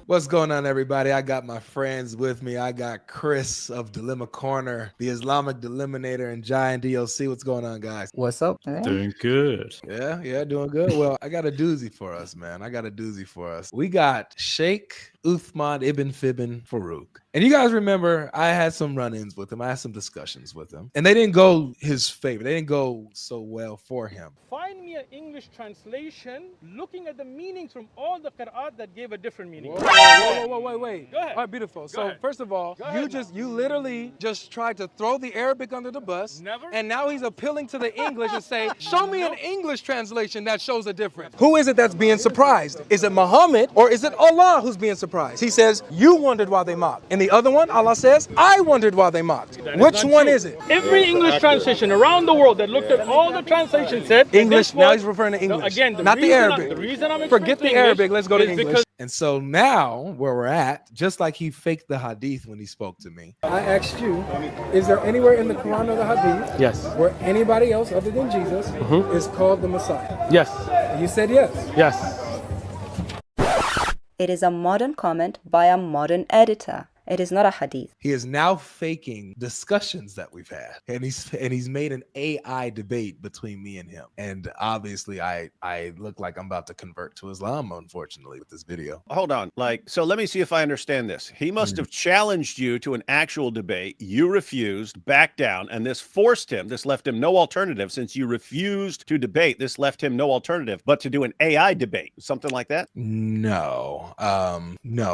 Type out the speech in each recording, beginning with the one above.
What's going on, everybody? I got my friends with me. I got Chris of Dilemma Corner, the Islamic Deliminator, and Giant DLC. What's going on, guys? What's up? Doing good. Yeah, doing good. Well, I got a doozy for us, man. We got Sheikh Uthman Ibn Fibn Farouk. And you guys remember I had some run-ins with him. I had some discussions with him. And they didn't go his favor. They didn't go so well for him. Find me an English translation looking at the meanings from all the qira'at that gave a different meaning. Wait. Go ahead. All right, beautiful. Go So ahead. first of all, you literally just tried to throw the Arabic under the bus. Never. And now he's appealing to the English and say, show me an English translation that shows a difference. Who is it that's being surprised? Is it Muhammad or is it Allah who's being surprised? He says, you wondered why they mocked. And the other one, Allah says, I wondered why they mocked. Which one is it? Every English translation around the world that looked at all the translations said English. this Now was- he's referring to English. Again, not the Arabic. The reason I'm Forget the explaining Arabic. Let's go to is English. because And so now where we're at, just like he faked the hadith when he spoke to me. I asked you, is there anywhere in the Quran or the Hadith Yes. where anybody else other than Jesus is called the Messiah? Yes. You said yes. Yes. It is a modern comment by a modern editor. It is not a hadith. He is now faking discussions that we've had, and he's made an AI debate between me and him. And obviously, I look like I'm about to convert to Islam, unfortunately, with this video. Hold on. So let me see if I understand this. He must have challenged you to an actual debate. You refused, backed down, and this left him no alternative. Since you refused to debate, this left him no alternative but to do an AI debate, something like that? No,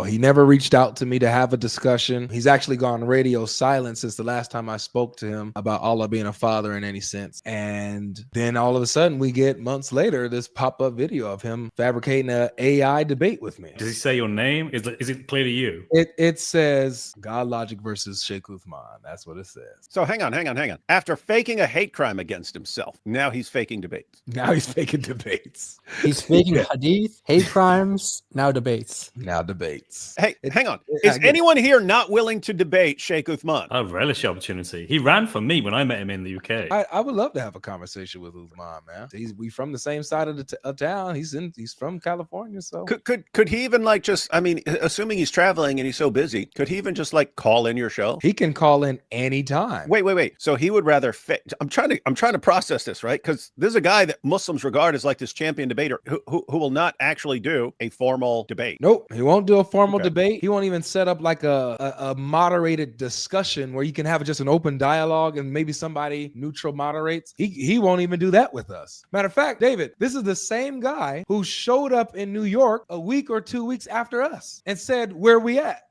he never reached out to me to have a discussion. He's actually gone radio silent since the last time I spoke to him about Allah being a father in any sense. And then all of a sudden we get months later this pop-up video of him fabricating an AI debate with me. Does he say your name? Is it clear to you? It says Godlogic versus Sheikh Uthman. That's what it says. So hang on. After faking a hate crime against himself, now he's faking debates. Now he's faking debates. He's faking hadith, hate crimes, now debates. Hey, hang on. Is anyone here not willing to debate Sheikh Uthman? I relish the opportunity. He ran for me when I met him in the UK. I would love to have a conversation with Uthman, man. We from the same side of the town. He's from California, so Could he even assuming he's traveling and he's so busy, could he even just call in your show? he can call in anytime. Wait. So he would rather I'm trying to process this, right? Because there's a guy that Muslims regard as this champion debater who will not actually do a formal debate. Nope, he won't do a formal debate. He won't even set up a moderated discussion where you can have just an open dialogue and maybe somebody neutral moderates. He won't even do that with us. Matter of fact, David, this is the same guy who showed up in New York a week or 2 weeks after us and said, "Where we at?"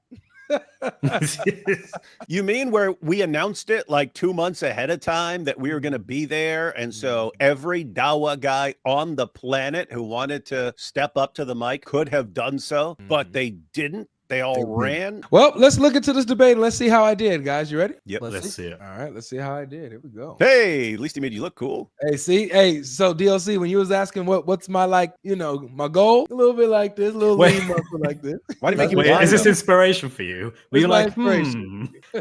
You mean where we announced it 2 months ahead of time that we were going to be there? And so every Dawa guy on the planet who wanted to step up to the mic could have done so, but they didn't. They all ran. Well, let's look into this debate and let's see how I did, guys. You ready? Yep. Let's see it. All right, let's see how I did. Here we go. Hey, at least he made you look cool. So DLC, when you was asking what's my my goal, a little bit like this, a little lean muscle like this. Why do you make you Wait, is this inspiration for you? Were you my like,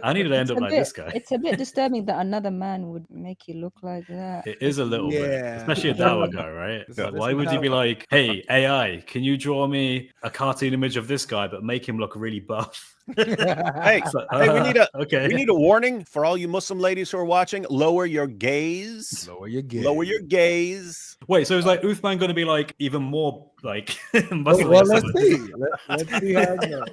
I need to end up like this guy? It's a bit disturbing that another man would make you look like that. It is a little bit, Yeah. especially a Dawa guy, right? It's like, why would you be like, hey, AI, can you draw me a cartoon image of this guy, but make him look really buff? Hey, we need a warning for all you Muslim ladies who are watching. Lower your gaze. Lower your gaze. Lower your gaze. Wait, so is Uthman going to be even more Muslim? Well, let's see. Let's see how it goes.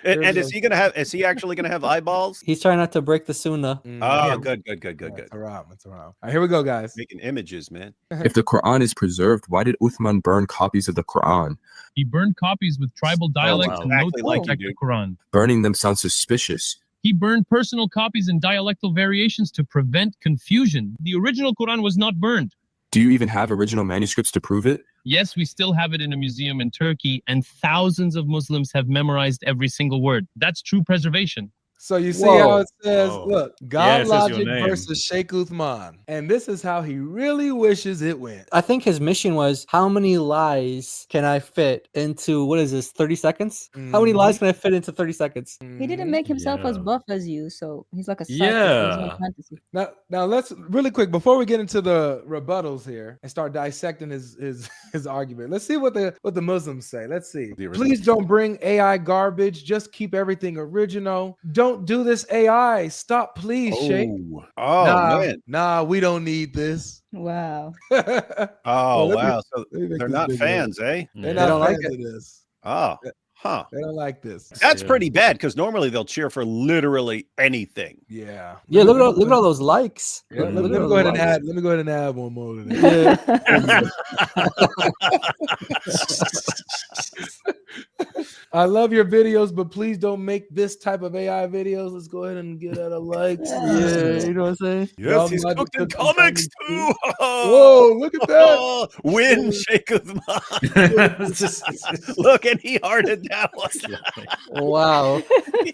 And is he actually gonna have eyeballs? He's trying not to break the sunnah. Oh, good. It's around. All right, here we go, guys. Making images, man. If the Quran is preserved, why did Uthman burn copies of the Quran? He burned copies with tribal dialects and notes Exactly like to protect you the do. Quran. Burning them sounds suspicious. He burned personal copies and dialectal variations to prevent confusion. The original Quran was not burned. Do you even have original manuscripts to prove it? Yes, we still have it in a museum in Turkey, and thousands of Muslims have memorized every single word. That's true preservation. So you see Whoa. how it says, Oh. look, Yeah, it says your Godlogic name. versus Sheikh Uthman. And this is how he really wishes it went. I think his mission was, how many lies can I fit into, what is this, 30 seconds? How many lies can I fit into 30 seconds? He didn't make himself as Yeah. buff as you, so he's like a sidekick for his own Yeah. fantasy. Now let's really quick before we get into the rebuttals here and start dissecting his argument. Let's see what the Muslims say. Let's see. Please don't bring AI garbage. Just keep everything original. Don't do this AI. Stop, please, Sheikh. Oh, man. Nah, we don't need this. Wow. Oh, let me- wow. So let me make they're this not bigger. fans, eh? They're Yeah. not don't like fans it. of this. Oh, huh. They don't like this. That's Yeah. pretty bad because normally they'll cheer for literally anything. Yeah. Yeah, look at all those likes. Yeah, Look let at me all go ahead those and likes. add. Let me go ahead and add one more to that. I love your videos, but please don't make this type of AI videos. Let's go ahead and get out of likes. Yeah, you know what I'm saying? Yes, he's Godlogic cooked in took some comics time too. Whoa, look at that. Win, Sheikh Uthman. Look, and he hearted that one. Wow.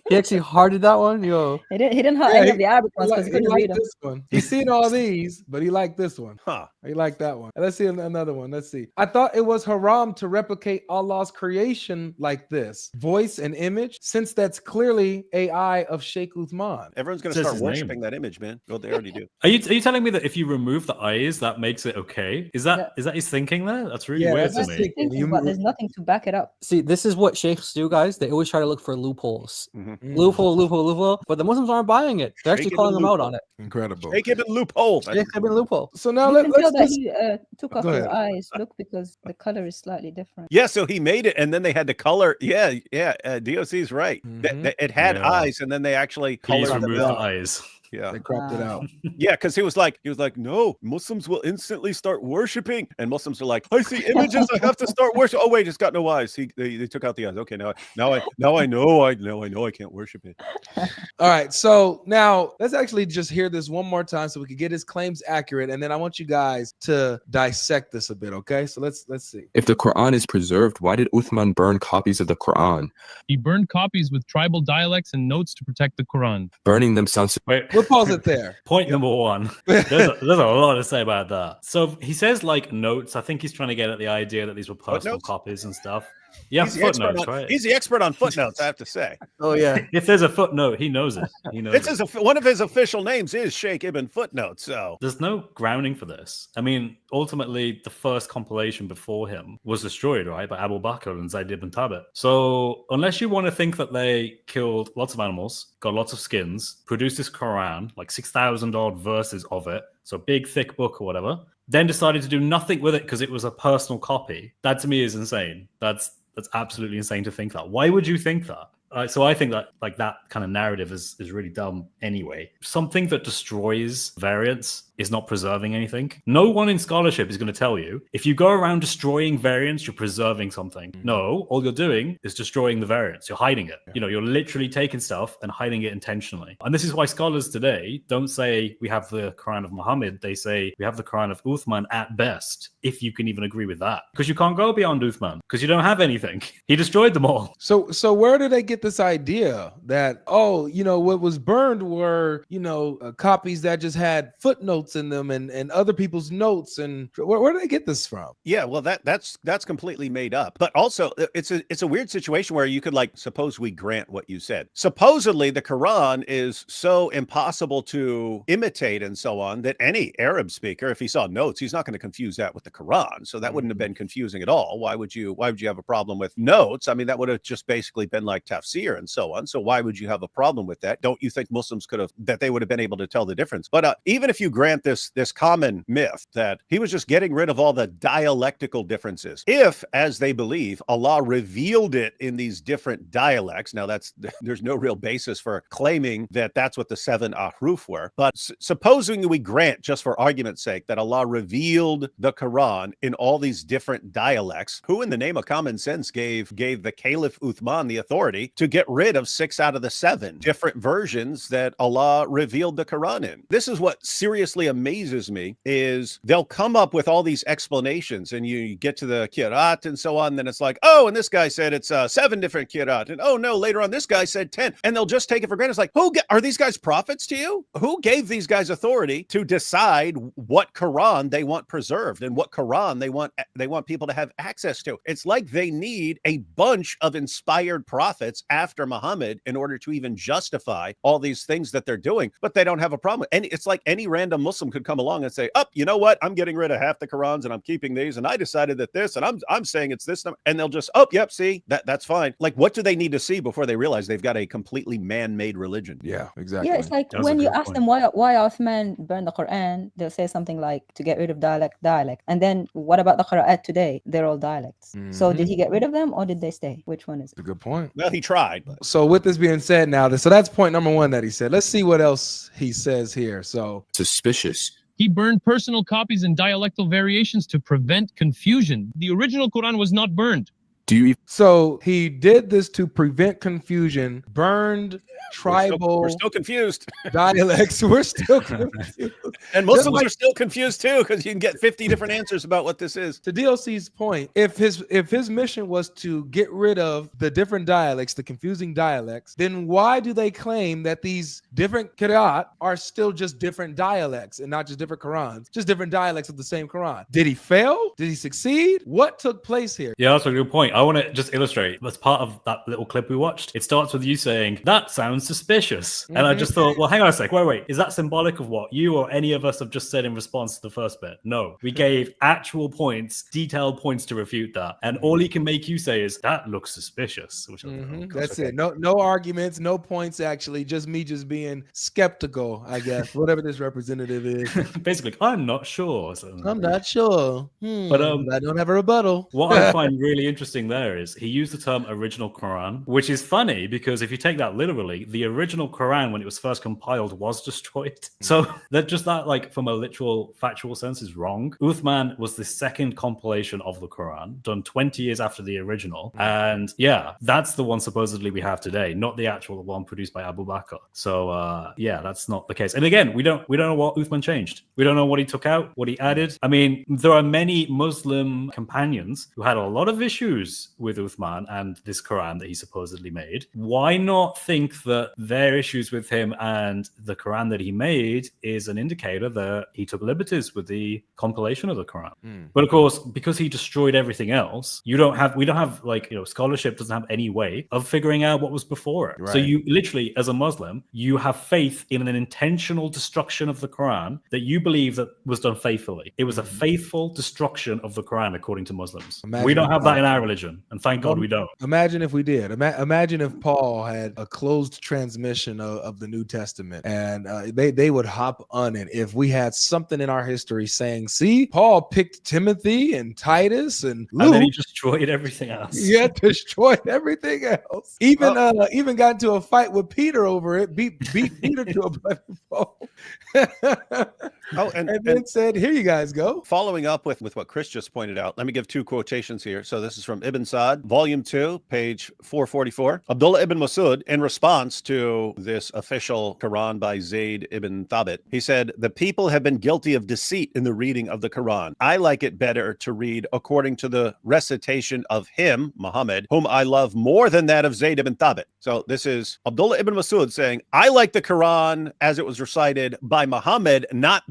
He actually hearted that one? Yo. He didn't hurt Yeah, any he- of the Arabic ones because he couldn't read liked them. this one. He's seen all these, but he liked this one. Huh. He liked that one. Let's see another one. Let's see. I thought it was haram to replicate Allah's creation like this, voice and image, since that's clearly AI of Sheikh Uthman. Everyone's going to Says start his name. worshiping that image, man. Well, they already do. Are you telling me that if you remove the eyes, that makes it okay? Is that his thinking there? That's really Yeah, weird that's to his me. thinking. Thinking, but there's nothing to back it up. See, this is what sheikhs do, guys. They always try to look for loopholes. Mhm. Loophole. But the Muslims aren't buying it. They're actually Sheikh calling Ibn them out Loophole. on it. Incredible. Take him in loophole. Sheikh Ibn loophole. So now You can tell let's that just, he took off Go his ahead. eyes. Look, because the color is slightly different. Yeah, so he made it, and then they had to color. Yeah. DOC's right. It had Yeah. eyes, and then they actually Please colored them remove the out. eyes. Yeah, they cropped it Wow. out. yeah, because he was like, no, Muslims will instantly start worshiping, and Muslims are like, I see images, I have to start worship. Oh wait, it's got no eyes. They took out the eyes. Okay, now I know I can't worship it. All right, so now let's actually just hear this one more time so we can get his claims accurate, and then I want you guys to dissect this a bit. Okay, so let's see. If the Quran is preserved, why did Uthman burn copies of the Quran? He burned copies with tribal dialects and notes to protect the Quran. Burning them sounds Wait, We'll pause it there. point number one. There's a lot to say about that. So he says like notes. I think he's trying to get at the idea that these were personal Footnotes? copies and stuff. Yeah, He's the expert footnotes, on- right? He's the expert on footnotes, I have to say. Oh, yeah. If there's a footnote, he knows it. He knows This it. is one of his official names is Sheikh Ibn Footnote. So There's no grounding for this. I mean, ultimately, the first compilation before him was destroyed, right, by Abu Bakr and Zayd ibn Thabit. So unless you want to think that they killed lots of animals, got lots of skins, produced this Quran, like 6,000 odd verses of it, so big, thick book or whatever, then decided to do nothing with it because it was a personal copy, that to me is insane. That's absolutely insane to think that. Why would you think that? So I think that like that kind of narrative is really dumb anyway. Something that destroys variants is not preserving anything. No one in scholarship is going to tell you if you go around destroying variants, you're preserving something. No, all you're doing is destroying the variants. You're hiding it. You know, you're literally taking stuff and hiding it intentionally. And this is why scholars today don't say we have the Quran of Muhammad. They say we have the Quran of Uthman at best, if you can even agree with that. Because you can't go beyond Uthman because you don't have anything. He destroyed them all. So where did they get this idea that, oh, you know, what was burned were, you know, copies that just had footnotes in them and other people's notes, and where did they get this from? yeah, well that's completely made up. But also it's a weird situation where you could like suppose we grant what you said. Supposedly the Quran is so impossible to imitate and so on that any Arab speaker, if he saw notes, he's not going to confuse that with the Quran. So that wouldn't have been confusing at all. Why would you have a problem with notes? I mean, that would have just basically been like tafsir and so on. So why would you have a problem with that? Don't you think Muslims they would have been able to tell the difference? But even if you grant this common myth that he was just getting rid of all the dialectical differences, if, as they believe, Allah revealed it in these different dialects, now there's no real basis for claiming that that's what the 7 ahruf were. But supposing we grant, just for argument's sake, that Allah revealed the Quran in all these different dialects, who in the name of common sense gave the Caliph Uthman the authority to get rid of 6 out of the 7 different versions that Allah revealed the Quran in. This is what seriously amazes me, is they'll come up with all these explanations, and you get to the Qira'at and so on, then it's like, oh, and this guy said it's 7 different Qira'at, and oh no, later on this guy said 10, and they'll just take it for granted. It's like, are these guys prophets to you? Who gave these guys authority to decide what Quran they want preserved and what Quran they want people to have access to? It's like they need a bunch of inspired prophets after Muhammad in order to even justify all these things that they're doing, but they don't have a problem. And it's like any random Muslim could come along and say, oh, you know what? I'm getting rid of half the Qurans and I'm keeping these, and I decided that this, and I'm saying it's this, and they'll just, oh, yep, see, that's fine. Like, what do they need to see before they realize they've got a completely man-made religion? Yeah, exactly. Yeah, it's like when you ask them why Uthman burned the Quran, they'll say something like to get rid of dialect. And then what about the Qira'at today? They're all dialects. So did he get rid of them or did they stay? Which one is it? That's a good point. Well, he tried. But. So with this being said now, so that's point number 1 that he said. Let's see what else he says here. So Suspicious. He burned personal copies and dialectal variations to prevent confusion. The original Quran was not burned. So he did this to prevent confusion, burned tribal. We're still confused. Dialects. We're still confused. And Muslims are still confused too, because you can get 50 different answers about what this is. To DOC's point, if his mission was to get rid of the different dialects, the confusing dialects, then why do they claim that these different Qira'at are still just different dialects and not just different Qurans, just different dialects of the same Quran? Did he fail? Did he succeed? What took place here? Yeah, that's a good point. I want to just illustrate, as part of that little clip we watched, it starts with you saying, that sounds suspicious. And I just thought, well, hang on a sec. Wait. Is that symbolic of what you or any of us have just said in response to the first bit? No. We gave actual points, detailed points to refute that. And all he can make you say is, that looks suspicious. Which That's it. No arguments, no points, actually. Just me just being skeptical, I guess. Whatever this representative is. Basically, I'm not sure. So, I'm not sure. But I don't have a rebuttal. What I find really interesting there is he used the term original Quran, which is funny because if you take that literally, the original Quran, when it was first compiled, was destroyed. So that like from a literal factual sense is wrong. Uthman was the second compilation of the Quran, done 20 years after the original. And yeah, that's the one supposedly we have today, not the actual one produced by Abu Bakr. So yeah, that's not the case. And again, we don't know what Uthman changed. We don't know what he took out, what he added. I mean, there are many Muslim companions who had a lot of issues with Uthman and this Quran that he supposedly made. Why not think that their issues with him and the Quran that he made is an indicator that he took liberties with the compilation of the Quran? But of course, because he destroyed everything else, we don't have like, scholarship doesn't have any way of figuring out what was before it. Right. So you literally, as a Muslim, you have faith in an intentional destruction of the Quran that you believe that was done faithfully. It was a faithful destruction of the Quran according to Muslims. We don't have that in our religion, and thank God we don't. Imagine if we did. Imagine if Paul had a closed transmission of the New Testament, and they would hop on it if we had something in our history saying, see, Paul picked Timothy and Titus and Luke. And then he destroyed everything else. Yeah, destroyed everything else. Even got into a fight with Peter over it, beat Peter to a bloody pulp. And then said, here you guys go. Following up with what Chris just pointed out, let me give 2 quotations here. So this is from Ibn Sa'd, volume 2, page 444. Abdullah ibn Masud, in response to this official Quran by Zayd ibn Thabit, he said, the people have been guilty of deceit in the reading of the Quran. I like it better to read according to the recitation of him, Muhammad, whom I love more than that of Zayd ibn Thabit. So this is Abdullah ibn Masud saying, I like the Quran as it was recited by Muhammad, not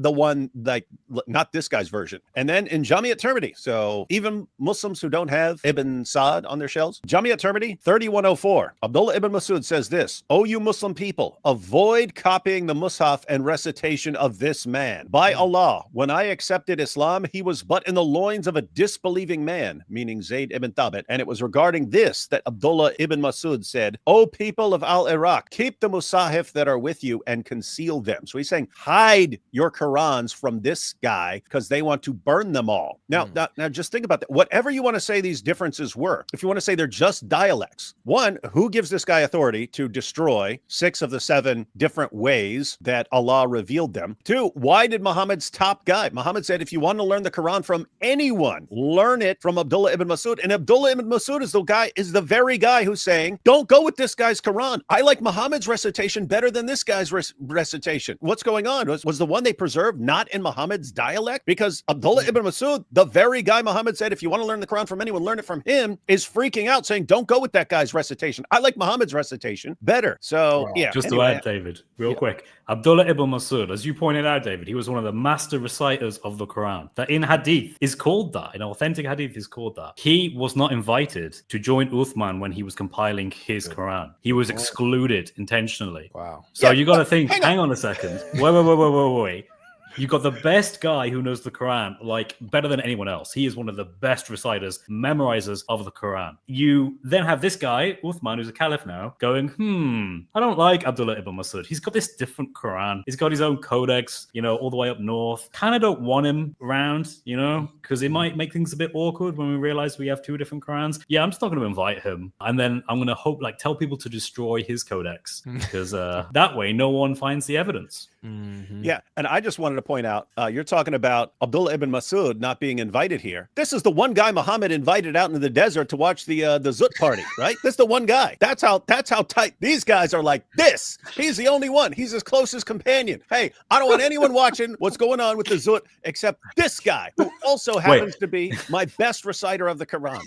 this guy's version. And then in Jami' at-Tirmidhi, so even Muslims who don't have Ibn Sa'd on their shelves, Jami' at-Tirmidhi 3104, Abdullah ibn Masud says this, O you Muslim people, avoid copying the Mus'haf and recitation of this man. By Allah, when I accepted Islam, he was but in the loins of a disbelieving man, meaning Zayd ibn Thabit, and it was regarding this that Abdullah ibn Masud said, O people of Al-Iraq, keep the Musahif that are with you and conceal them. So he's saying, hide your Qurans from this guy because they want to burn them all. Now, now, just think about that. Whatever you want to say these differences were, if you want to say they're just dialects, one, who gives this guy authority to destroy 6 of the 7 different ways that Allah revealed them? 2, why did Muhammad's top guy? Muhammad said, if you want to learn the Quran from anyone, learn it from Abdullah ibn Masud. And Abdullah ibn Masud is the very guy who's saying, don't go with this guy's Quran. I like Muhammad's recitation better than this guy's recitation. What's going on? Was the one they preserved not in Muhammad's dialect? Because Abdullah ibn Masud, the very guy Muhammad said, if you want to learn the Quran from anyone, learn it from him, is freaking out saying, don't go with that guy's recitation. I like Muhammad's recitation better. So, yeah. Just to add, David, real quick, Abdullah ibn Masud, as you pointed out, David, he was one of the master reciters of the Quran. That in hadith is called that. In authentic hadith is called that. He was not invited to join Uthman when he was compiling his Quran. He was excluded intentionally. Wow. So you got to think, hang on a second. Wait. You got the best guy who knows the Quran, like better than anyone else. He is one of the best reciters, memorizers of the Quran. You then have this guy, Uthman, who's a caliph now, going, I don't like Abdullah ibn Masud. He's got this different Quran. He's got his own codex, all the way up north. Kind of don't want him around, because it might make things a bit awkward when we realize we have 2 different Qurans. Yeah, I'm just not going to invite him. And then I'm going to tell people to destroy his codex, because that way no one finds the evidence. Mm-hmm. Yeah, and I just wanted to point out, you're talking about Abdullah ibn Masud not being invited here. This is the one guy Muhammad invited out into the desert to watch the Zut party, right? This is the one guy. That's how tight these guys are. Like this. He's the only one. He's his closest companion. Hey, I don't want anyone watching what's going on with the Zut except this guy, who also happens to be my best reciter of the Quran.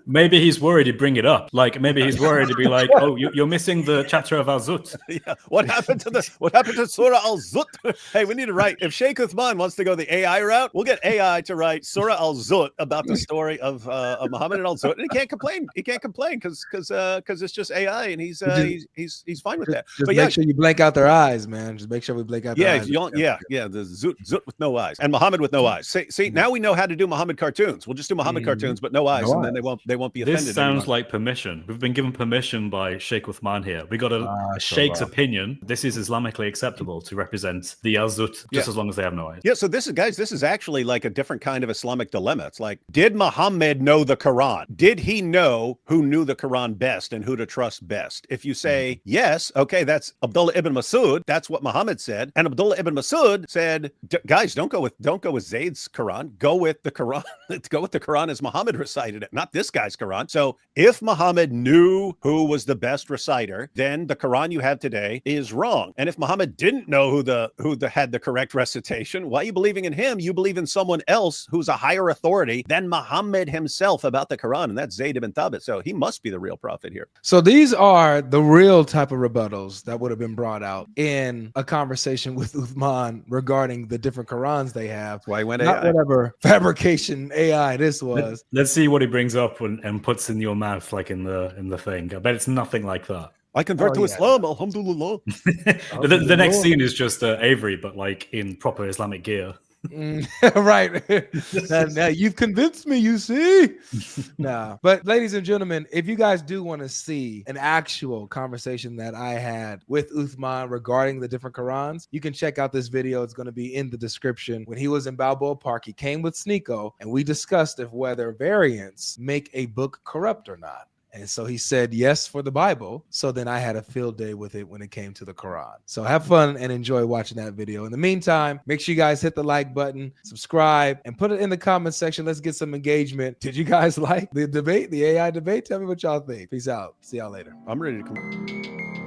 Maybe he's worried to bring it up. Like maybe he's worried to be like, oh, you're missing the chapter of Al-Zut. Yeah. What happened to Surah Al-Zut? Hey, we need to write. If Sheikh Uthman wants to go the AI route, we'll get AI to write Surah Al-Zut about the story of Muhammad and Al-Zut, and he can't complain. He can't complain because it's just AI, and he's fine with that. Just make sure you blank out their eyes, man. Just make sure we blank out their eyes. The Zut with no eyes and Muhammad with no eyes. See, now we know how to do Muhammad cartoons. We'll just do Muhammad cartoons, but no eyes, and then they won't be offended. This sounds like permission. We've been given permission by Sheikh Uthman here. We got a Sheikh's opinion. This is Islamically acceptable to represent the Al-Zut just as long as they have no eyes. Yeah, so this is actually like a different kind of Islamic dilemma. It's like, did Muhammad know the Quran? Did he know who knew the Quran best and who to trust best? If you say yes, okay, that's Abdullah ibn Masud. That's what Muhammad said. And Abdullah ibn Masud said, guys, don't go with Zayd's Quran. Go with the Quran. Go with the Quran as Muhammad recited it, not this guy's Quran. So if Muhammad knew who was the best reciter, then the Quran you have today is wrong. And if Muhammad didn't know who had the correct recitation, why are you believing in him? You believe in someone else who's a higher authority than Muhammad himself about the Quran, and that's Zayd ibn Thabit. So he must be the real prophet here. So these are the real type of rebuttals that would have been brought out in a conversation with Uthman regarding the different Qurans they have. Why went not AI? Whatever fabrication AI this was. Let's see what he brings up and puts in your mouth, like in the thing. I bet it's nothing like that. I convert to Islam, alhamdulillah. The next scene is just Avery, but like in proper Islamic gear. Right. now you've convinced me, you see. But ladies and gentlemen, if you guys do want to see an actual conversation that I had with Uthman regarding the different Qurans, you can check out this video. It's going to be in the description. When he was in Balboa Park, he came with Sneeko and we discussed whether variants make a book corrupt or not. And so he said yes for the Bible. So then I had a field day with it when it came to the Quran. So have fun and enjoy watching that video. In the meantime, make sure you guys hit the like button, subscribe, and put it in the comment section. Let's get some engagement. Did you guys like the debate, the AI debate? Tell me what y'all think. Peace out. See y'all later. I'm ready to come.